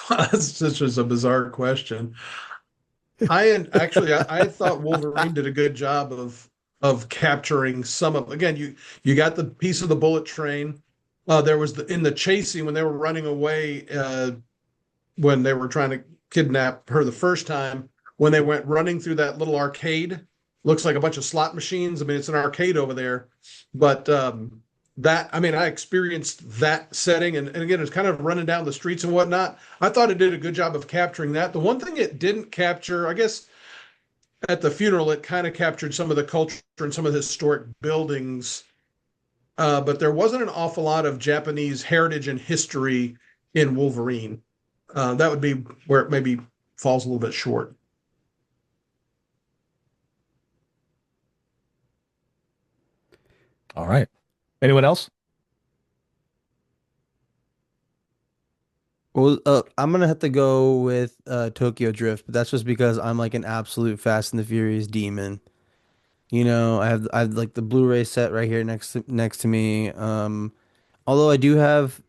That's just a bizarre question. I thought Wolverine did a good job of capturing some of, again, you got the piece of the bullet train. There was in the chasing when they were running away, when they were trying to kidnap her the first time, when they went running through that little arcade, looks like a bunch of slot machines. I mean, it's an arcade over there, but that, I mean, I experienced that setting, and again, it's kind of running down the streets and whatnot. I thought it did a good job of capturing that. The one thing it didn't capture, I guess, at the funeral, it kind of captured some of the culture and some of the historic buildings, but there wasn't an awful lot of Japanese heritage and history in Wolverine. That would be where it maybe falls a little bit short. All right. Anyone else? Well, I'm gonna have to go with Tokyo Drift, but that's just because I'm like an absolute Fast and the Furious demon. I have like the Blu-ray set right here next to me. Although I do have,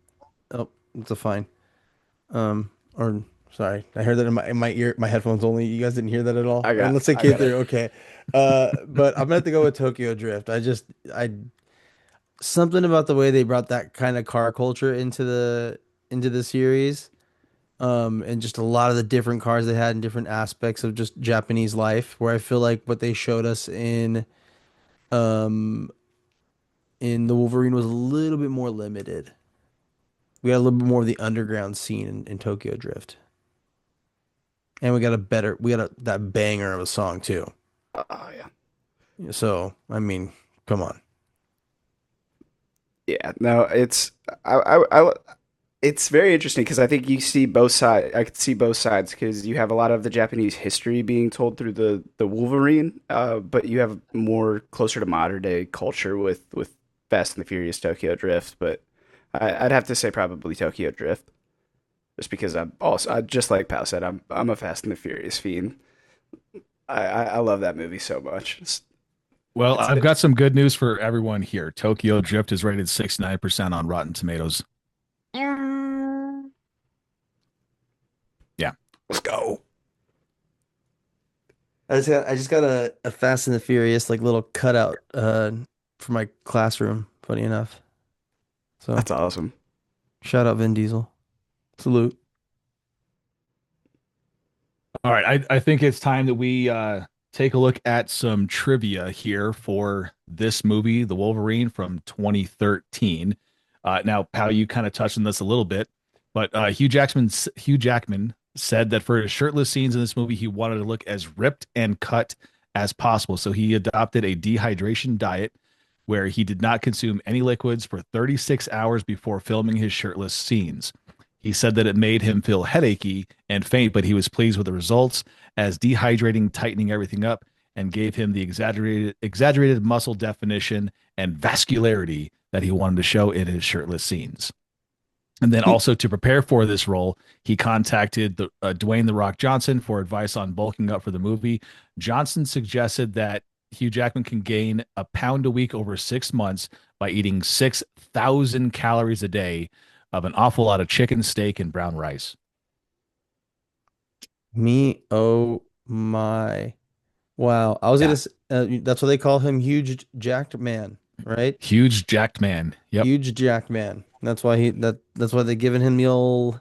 oh, it's a fine. Or sorry, I heard that in my ear, my headphones only. You guys didn't hear that at all, unless it I came got through. it. Okay. But I'm gonna have to go with Tokyo Drift. I something about the way they brought that kind of car culture into the series. And just a lot of the different cars they had and different aspects of just Japanese life, where I feel like what they showed us um in the Wolverine was a little bit more limited. We got a little bit more of the underground scene in Tokyo Drift. And that banger of a song too. Oh yeah. So, I mean, come on. Yeah, no, it's very interesting because I think you see both sides. I could see both sides because you have a lot of the Japanese history being told through the Wolverine, but you have more closer to modern day culture with Fast and the Furious Tokyo Drift. But I'd have to say probably Tokyo Drift, just because just like Pal said, I'm a Fast and the Furious fiend. I love that movie so much. Well, It's I've got some good news for everyone here. Tokyo Drift is rated 69% on Rotten Tomatoes. Yeah. let's go. I just got a Fast and the Furious like little cutout for my classroom, funny enough. So That's awesome. shout out Vin Diesel. Salute. All right. I think it's time that we take a look at some trivia here for this movie, The Wolverine from 2013. Now, Pal, you kind of touched on this a little bit, but Hugh Jackman said that for his shirtless scenes in this movie, he wanted to look as ripped and cut as possible. So he adopted a dehydration diet where he did not consume any liquids for 36 hours before filming his shirtless scenes. He said that it made him feel headachy and faint, but he was pleased with the results as dehydrating, tightening everything up, and gave him the exaggerated muscle definition and vascularity that he wanted to show in his shirtless scenes. And then also to prepare for this role, he contacted Dwayne The Rock Johnson for advice on bulking up for the movie. Johnson suggested that Hugh Jackman can gain a pound a week over 6 months by eating 6,000 calories a day of an awful lot of chicken, steak, and brown rice. Me, oh my. Wow. I was Yeah. that's what they call him, huge jacked man, right? Huge jacked man. Yep. Huge jacked man. That's why they given him the old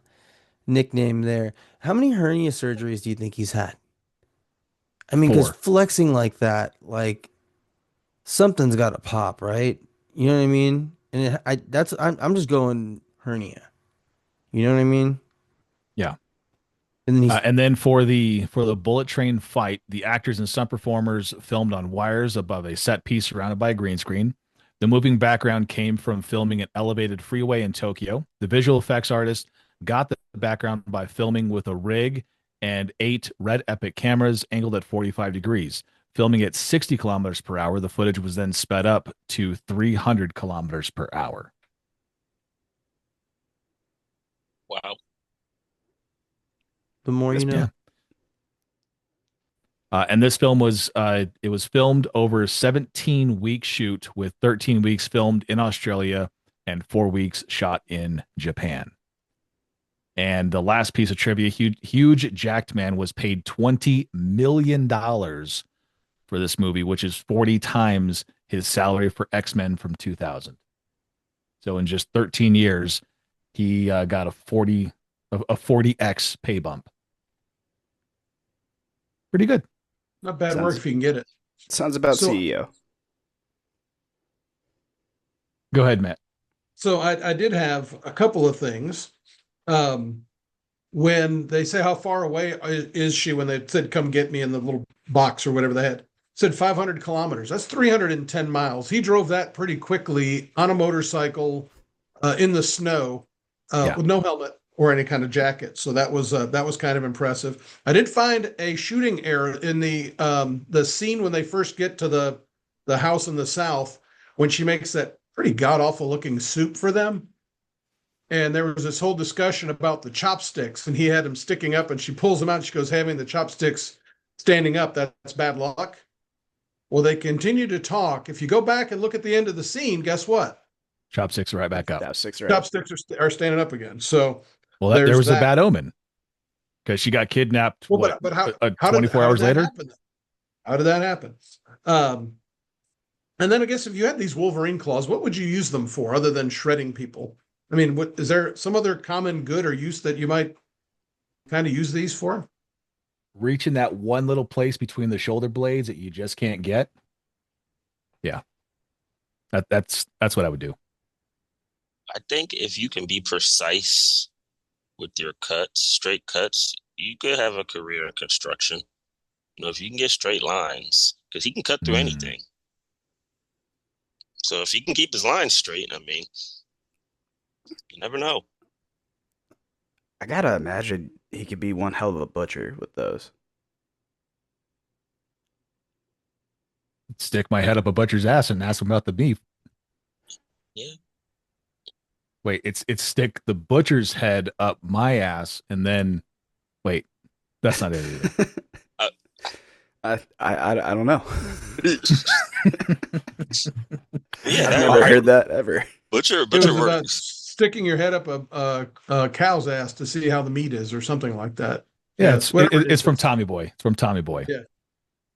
nickname there. How many hernia surgeries do you think he's had? I mean, because 4. flexing like that, like something's got to pop, right? You know what I mean? And I'm just going hernia. You know what I mean? Yeah. And then he's And then for the bullet train fight, the actors and stunt performers filmed on wires above a set piece surrounded by a green screen. The moving background came from filming an elevated freeway in Tokyo. The visual effects artist got the background by filming with a rig and 8 Red Epic cameras angled at 45 degrees. Filming at 60 kilometers per hour, the footage was then sped up to 300 kilometers per hour. Wow. the more That's you Yeah. know. And this film was it was filmed over 17-week shoot with 13 weeks filmed in Australia and 4 weeks shot in Japan. And the last piece of trivia, Hugh Jackman was paid $20 million for this movie, which is 40 times his salary for X-Men from 2000. So in just 13 years, he got a 40x pay bump. Pretty good. Not bad work if you can get it. Sounds about So- CEO. Go ahead, Matt. So I did have a couple of things. When they say how far away is she, when they said come get me in the little box or whatever they had, said 500 kilometers. That's 310 miles. He drove that pretty quickly on a motorcycle in the snow with no helmet or any kind of jacket. So that was kind of impressive. I did find a shooting error in the scene when they first get to the house in the south, when she makes that pretty god awful looking soup for them. And there was this whole discussion about the chopsticks, and he had them sticking up, and she pulls them out, and she goes, having the chopsticks standing up, that's bad luck. Well, they continue to talk. If you go back and look at the end of the scene, guess what? Chopsticks are right back up. Chopsticks are standing up again. So, well, there was a bad omen because she got kidnapped. Well, but how 24 hours later? How did that happen? And then I guess if you had these Wolverine claws, what would you use them for other than shredding people? I mean, is there some other common good or use that you might kind of use these for? Reaching that one little place between the shoulder blades that you just can't get. Yeah. That's what I would do. I think if you can be precise with your cuts, straight cuts, you could have a career in construction. You know, if you can get straight lines, because he can cut through anything. So if he can keep his lines straight, I mean, you never know. I gotta imagine he could be one hell of a butcher with those. Stick my head up a butcher's ass and ask him about the beef. Yeah. Wait, it's stick the butcher's head up my ass and then wait, that's not it either. I don't know. Yeah, I've never heard that ever. Butcher It was about works. sticking your head up a cow's ass to see how the meat is, or something like that. Yeah, it's from Tommy Boy. It's from Tommy Boy. Yeah.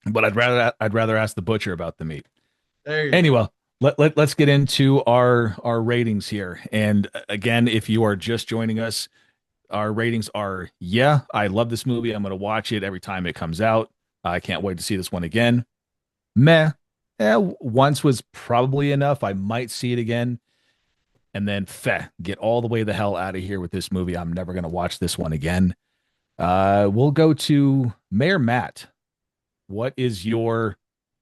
But I'd rather ask the butcher about the meat. There you go. Anyway, let's get into our ratings here. And again, if you are just joining us, our ratings are I love this movie. I'm going to watch it every time it comes out. I can't wait to see this one again. Meh. Once was probably enough. I might see it again. And then get all the way the hell out of here with this movie. I'm never going to watch this one again. We'll go to Mayor Matt. What is your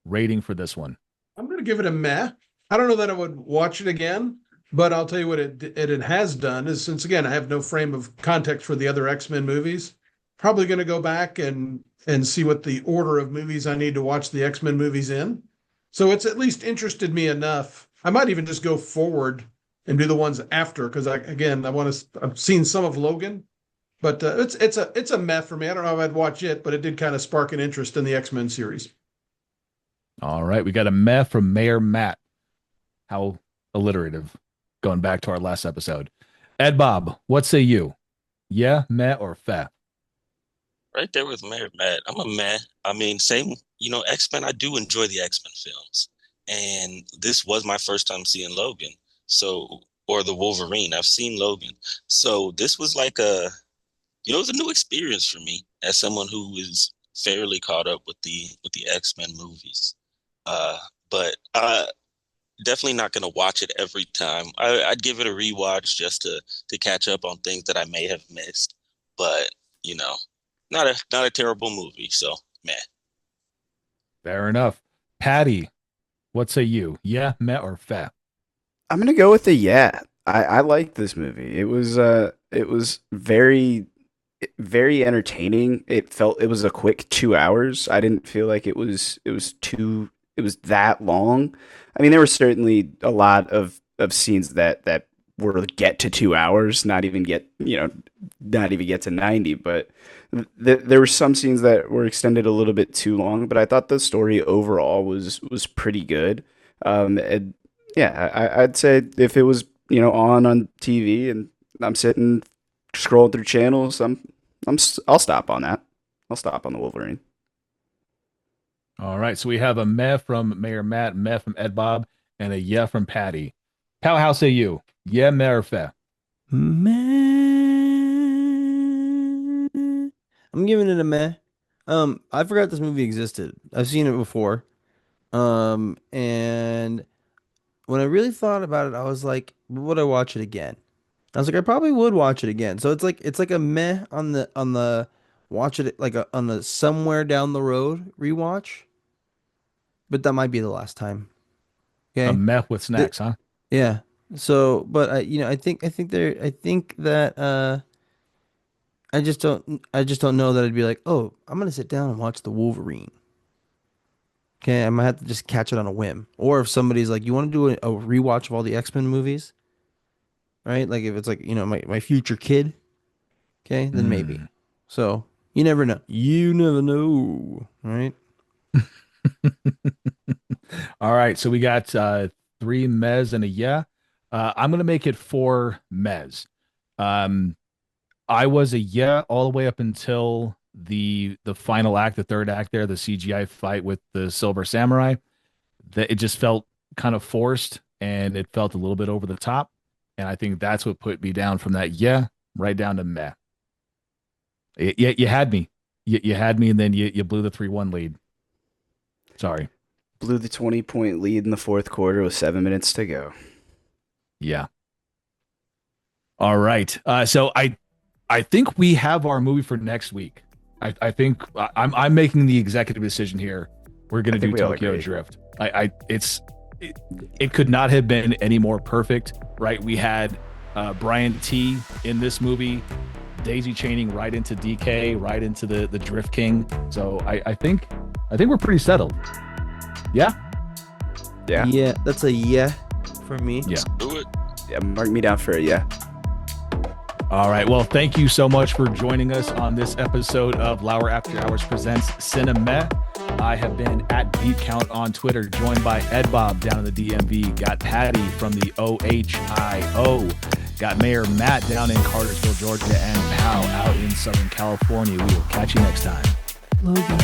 rating for this one? I'm going to give it a meh. I don't know that I would watch it again, but I'll tell you what it has done is, since again I have no frame of context for the other X-Men movies, probably going to go back and see what the order of movies I need to watch the X-Men movies in. So it's at least interested me enough. I might even just go forward and do the ones after, because I've seen some of Logan, but it's a meh for me. I don't know if I'd watch it, but it did kind of spark an interest in the X-Men series. All right, we got a meh from Mayor Matt. How alliterative, going back to our last episode. Ed Bob, what say you? Yeah, meh, or feh? Right there with Mayor Matt. I'm a meh. I mean, same, X-Men, I do enjoy the X-Men films. And this was my first time seeing Logan. So, or the Wolverine. I've seen Logan. So this was like it was a new experience for me as someone who is fairly caught up with the X-Men movies. But definitely not going to watch it every time. I'd give it a rewatch just to catch up on things that I may have missed. But, not a terrible movie. So, meh. Fair enough. Paddy, what say you? Yeah, meh, or feh? I'm gonna go with the yeah. I liked this movie. It was very, very entertaining. It was a quick 2 hours. I didn't feel like it was that long. I mean, there were certainly a lot of scenes that were get to 2 hours, not even get to 90. But there were some scenes that were extended a little bit too long. But I thought the story overall was pretty good. And yeah, I'd say if it was on TV and I'm sitting scrolling through channels, I'll stop on that. I'll stop on the Wolverine. All right. So we have a meh from Mayor Matt, meh from Ed Bob, and a yeah from Patty. Pal, how say you? Yeah, meh or feh? Meh. I'm giving it a meh. I forgot this movie existed. I've seen it before. And when I really thought about it, I was like, would I watch it again? I was like, I probably would watch it again. So it's like a meh on the watch it like on the somewhere down the road rewatch, but that might be the last time. A Okay. meh with snacks, huh? Yeah. So, but I think that I just don't know that I'd be like, "Oh, I'm going to sit down and watch the Wolverine." Okay, I might have to just catch it on a whim. Or if somebody's like, "You want to do a rewatch of all the X-Men movies?" Right? Like if it's like, my future kid, okay, then maybe. Mm. So, you never know. You never know, right? All right. So we got three mehs and a yeah. I'm gonna make it four mehs. Um, I was a yeah all the way up until the final act, the third act there, the CGI fight with the Silver Samurai. That it just felt kind of forced and it felt a little bit over the top. And I think that's what put me down from that yeah right down to meh. You had me. You had me, and then you blew the 3-1 lead. Sorry. Blew the 20-point lead in the fourth quarter with 7 minutes to go. Yeah. All right. So I think we have our movie for next week. I think I'm making the executive decision here. We're gonna do Tokyo Drift. It could not have been any more perfect, right? We had Brian T in this movie, daisy chaining right into DK, right into the Drift King. So I think we're pretty settled. Yeah. Yeah. Yeah, that's a yeah for me. Yeah. Do it. Yeah, mark me down for a yeah. All right. Well, thank you so much for joining us on this episode of Lauer After Hours Presents Cinemeh. I have been at Beat Count on Twitter, joined by Ed Bob down in the DMV. Got Paddy from the OHIO. Got Mayor Matt down in Cartersville, Georgia, and Pal out in Southern California. We will catch you next time. Logan.